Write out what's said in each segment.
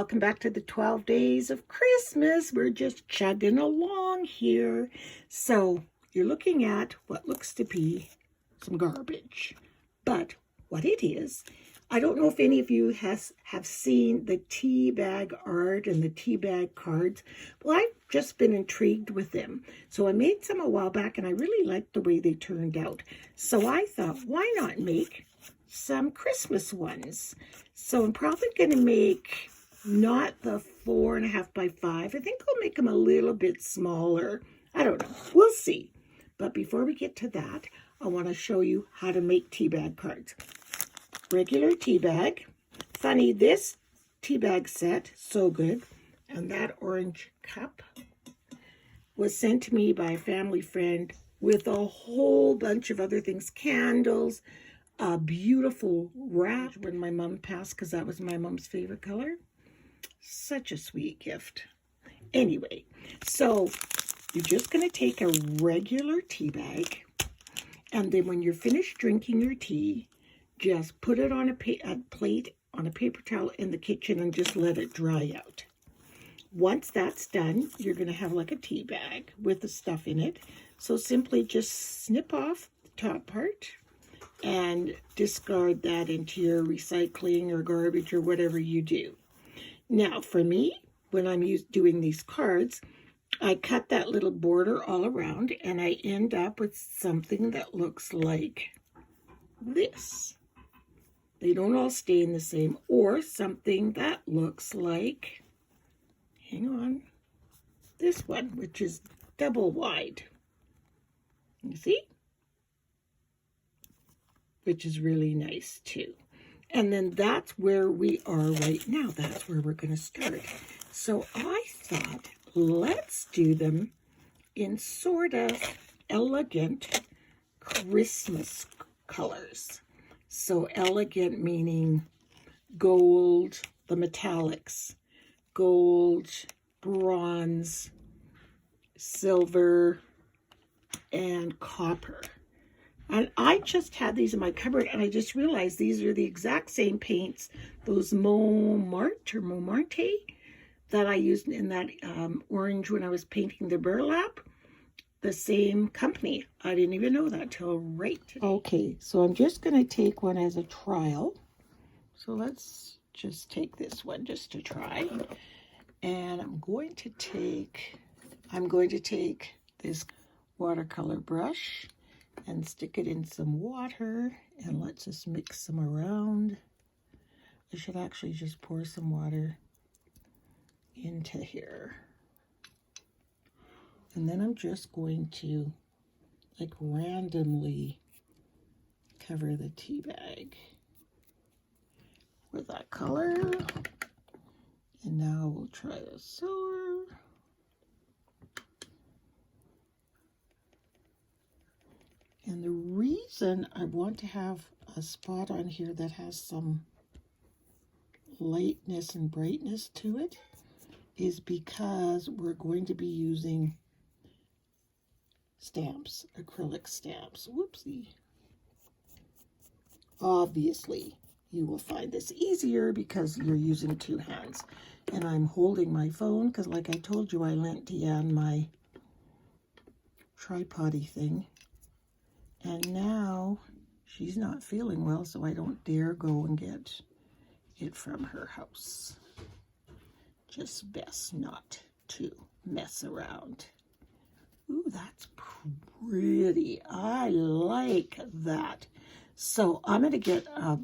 welcome back to the 12 days of Christmas. We're just chugging along here. So you're looking at what looks to be some garbage. But what it is, I don't know if any of you have seen the Teabag art and the Teabag cards. Well, I've just been intrigued with them. So I made some a while back and I really liked the way they turned out. So I thought, why not make some Christmas ones? So I'm probably going to make not the 4.5 by 5. I think I'll make them a little bit smaller. I don't know. We'll see. But before we get to that, I want to show you how to make Teabag cards. Regular Teabag. Funny, this Teabag set, so good. And that orange cup was sent to me by a family friend with a whole bunch of other things. Candles, a beautiful wrap when my mom passed, because that was my mom's favorite color. Such a sweet gift. Anyway, so you're just going to take a regular tea bag, and then when you're finished drinking your tea, just put it on a plate on a paper towel in the kitchen and just let it dry out. Once that's done, you're going to have like a tea bag with the stuff in it. So simply just snip off the top part and discard that into your recycling or garbage or whatever you do. Now, for me, when I'm doing these cards, I cut that little border all around and I end up with something that looks like this. They don't all stay in the same, or something that looks like, hang on, this one, which is double wide. You see? Which is really nice too. And then that's where we are right now. That's where we're going to start. So I thought, let's do them in sort of elegant Christmas colors. So elegant meaning gold, the metallics, gold, bronze, silver, and copper. And I just had these in my cupboard, and I just realized these are the exact same paints, those Montmartre that I used in that orange when I was painting the burlap. The same company. I didn't even know that till right today. Okay, so I'm just going to take one as a trial. So let's just take this one just to try. And I'm going to take this watercolor brush and stick it in some water, and let's just mix some around. I should actually just pour some water into here. And then I'm just going to like randomly cover the tea bag with that color. And now we'll try the silver. And the reason I want to have a spot on here that has some lightness and brightness to it is because we're going to be using stamps, acrylic stamps. Whoopsie. Obviously, you will find this easier because you're using two hands. And I'm holding my phone because, like I told you, I lent Deanne my tripod-y thing. And now she's not feeling well, so I don't dare go and get it from her house. Just best not to mess around. Ooh, that's pretty. I like that. So I'm going to get a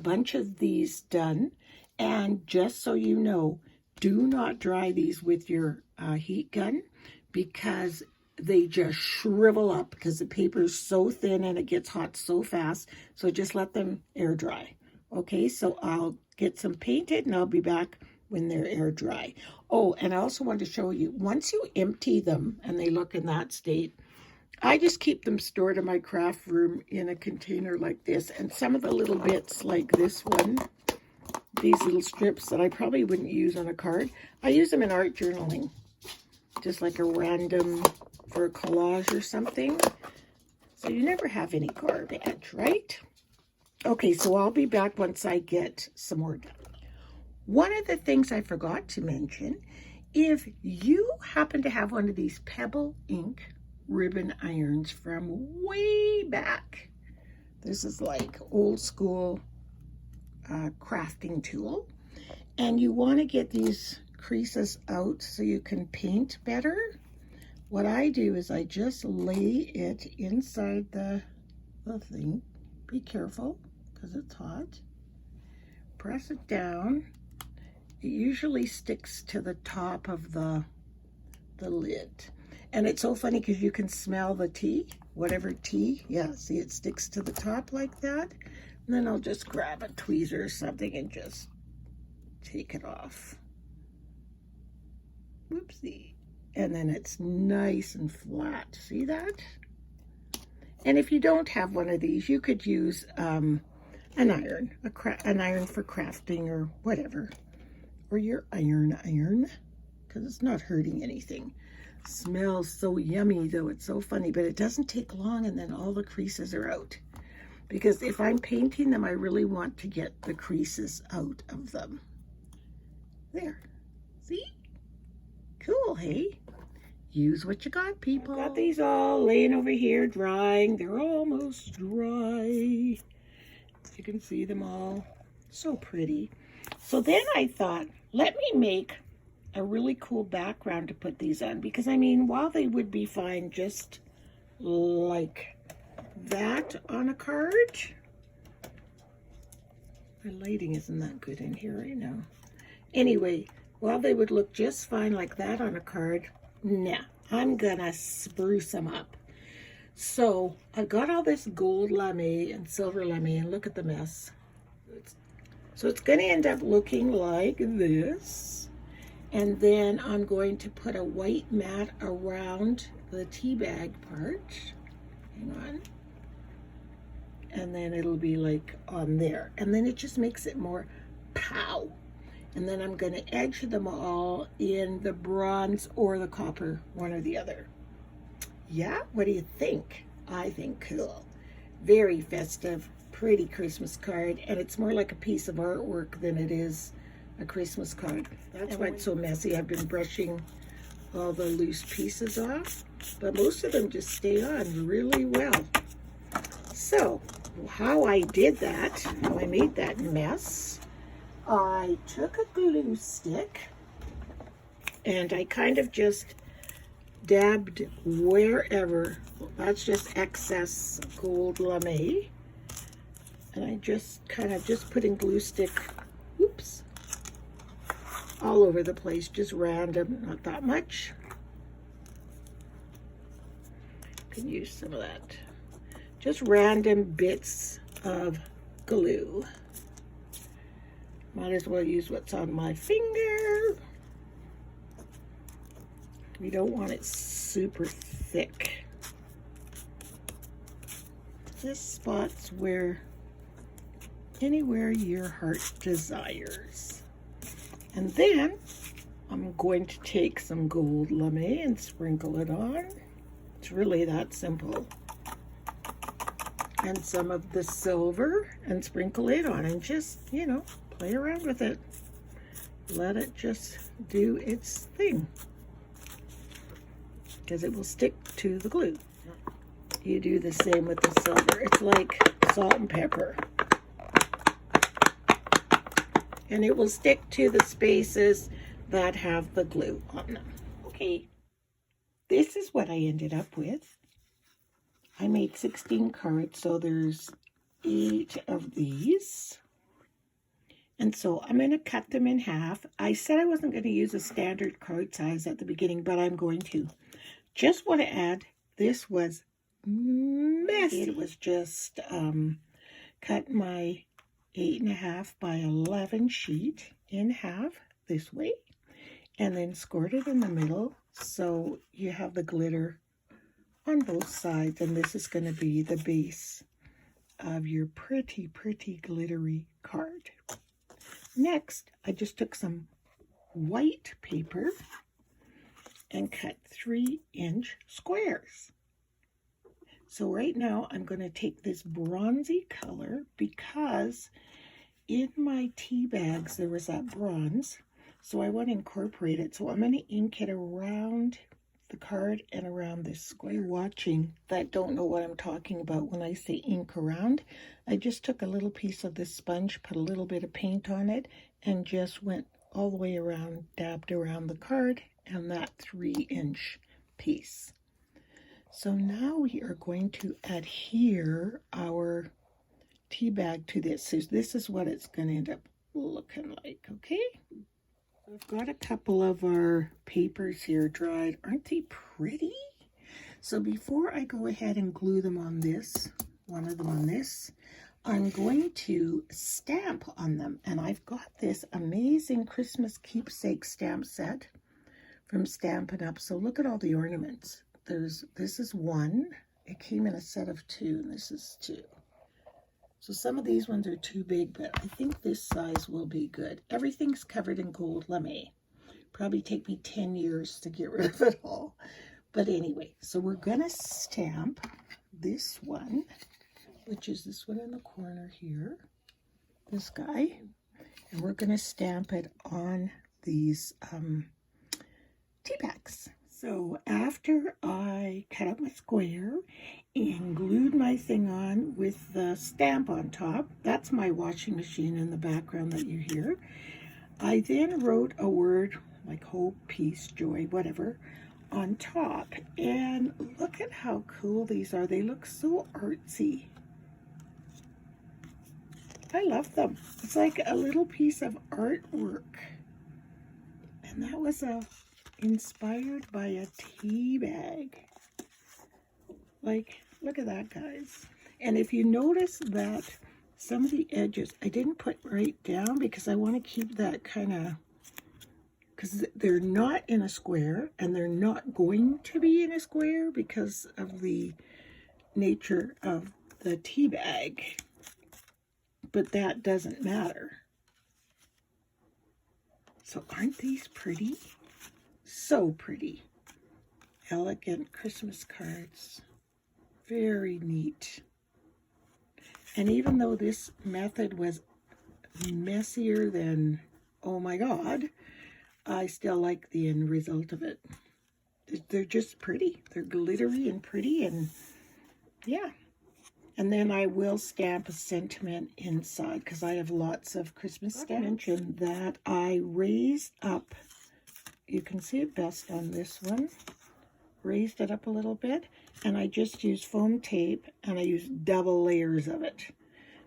bunch of these done. And just so you know, do not dry these with your heat gun, because they just shrivel up because the paper is so thin and it gets hot so fast. So just let them air dry. Okay, so I'll get some painted and I'll be back when they're air dry. Oh, and I also want to show you, once you empty them and they look in that state, I just keep them stored in my craft room in a container like this. And some of the little bits like this one, these little strips that I probably wouldn't use on a card, I use them in art journaling. Just like a random, for a collage or something. So you never have any garbage, right? Okay, so I'll be back once I get some more done. one of the things I forgot to mention, if you happen to have one of these Pebble ink ribbon irons from way back, this is like old school crafting tool, and you want to get these creases out so you can paint better, what I do is I just lay it inside the thing. Be careful because it's hot. Press it down. It usually sticks to the top of the lid. And it's so funny because you can smell the tea, whatever tea. Yeah, see, it sticks to the top like that. And then I'll just grab a tweezer or something and just take it off. Whoopsie. And then it's nice and flat. See that? And if you don't have one of these, you could use an iron, an iron for crafting or whatever. Or your iron, because it's not hurting anything. Smells so yummy though, it's so funny, but it doesn't take long and then all the creases are out. Because if I'm painting them, I really want to get the creases out of them. There, see? Cool, hey? Use what you got, people. I've got these all laying over here drying. They're almost dry. You can see them all. So pretty. So then I thought, let me make a really cool background to put these on. Because, I mean, while they would be fine just like that on a card, the lighting isn't that good in here right now. Anyway, while they would look just fine like that on a card, nah, I'm gonna spruce them up. So I got all this gold lame and silver lame, and look at the mess. So it's gonna end up looking like this. And then I'm going to put a white mat around the tea bag part. Hang on. And then it'll be like on there. And then it just makes it more pow. And then I'm going to edge them all in the bronze or the copper, one or the other. Yeah, what do you think? I think cool. Very festive, pretty Christmas card. And it's more like a piece of artwork than it is a Christmas card. That's why it's so messy. I've been brushing all the loose pieces off. But most of them just stay on really well. So, how I did that, how I made that mess, I took a glue stick and I kind of just dabbed wherever. That's just excess gold lame. And I just kind of just putting glue stick, oops, all over the place, just random, not that much. Can use some of that. Just random bits of glue. Might as well use what's on my finger. We don't want it super thick. This spot's where, anywhere your heart desires. And then I'm going to take some gold lame and sprinkle it on. It's really that simple. And some of the silver and sprinkle it on and just, you know, play around with it. Let it just do its thing. Because it will stick to the glue. You do the same with the silver. It's like salt and pepper. And it will stick to the spaces that have the glue on them. Okay, this is what I ended up with. I made 16 cards, so there's 8 of these. And so I'm going to cut them in half. I said I wasn't going to use a standard card size at the beginning, but I'm going to. Just want to add, this was messy. It was just cut my 8.5 by 11 sheet in half this way. And then scored it in the middle so you have the glitter on both sides, and this is going to be the base of your pretty, pretty glittery card. Next, I just took some white paper and cut 3-inch squares. So right now I'm going to take this bronzy color because in my tea bags there was that bronze, so I want to incorporate it. So I'm going to ink it around the card and around this square. You're watching that don't know what I'm talking about when I say ink around. I just took a little piece of this sponge, put a little bit of paint on it, and just went all the way around, dabbed around the card and that 3-inch piece. So now we are going to adhere our tea bag to this. So this is what it's going to end up looking like, okay? I've got a couple of our papers here dried. Aren't they pretty? So before I go ahead and glue them on this, one of them on this, I'm going to stamp on them. And I've got this amazing Christmas keepsake stamp set from Stampin' Up. So look at all the ornaments. This is one. It came in a set of 2, and this is 2. So some of these ones are too big, but I think this size will be good. Everything's covered in gold lame. Probably take me 10 years to get rid of it all. But anyway, so we're going to stamp this one, which is this one in the corner here, this guy. And we're going to stamp it on these tea bags. So after I cut out my square and glued my thing on with the stamp on top, that's my washing machine in the background that you hear, I then wrote a word like hope, peace, joy, whatever, on top. And look at how cool these are. They look so artsy. I love them. It's like a little piece of artwork. And that was inspired by a tea bag. Like, look at that, guys. And if you notice that some of the edges I didn't put right down because I want to keep that kind of, because they're not in a square and they're not going to be in a square because of the nature of the tea bag. But that doesn't matter. So aren't these pretty? So pretty. Elegant Christmas cards. Very neat. And even though this method was messier than, oh my God, I still like the end result of it. They're just pretty. They're glittery and pretty, and yeah. And then I will stamp a sentiment inside because I have lots of Christmas stamps. I mentioned that I raised up, you can see it best on this one, raised it up a little bit, and I just used foam tape and I used double layers of it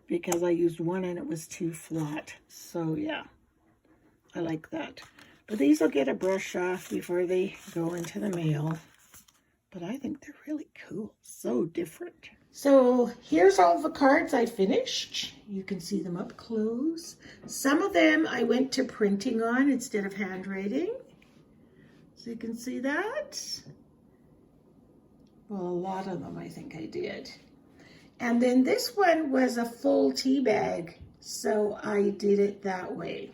because I used one and it was too flat. So yeah, I like that. But these will get a brush off before they go into the mail. But I think they're really cool, so different. So here's all the cards I finished. You can see them up close. Some of them I went to printing on instead of handwriting. So you can see that. Well, a lot of them I think I did. And then this one was a full tea bag, so I did it that way.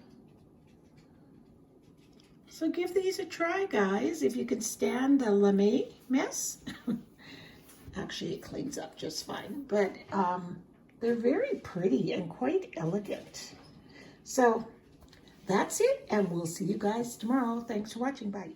So give these a try, guys, if you can stand the lame mess. Actually, it cleans up just fine, but they're very pretty and quite elegant. So that's it, and we'll see you guys tomorrow. Thanks for watching. Bye.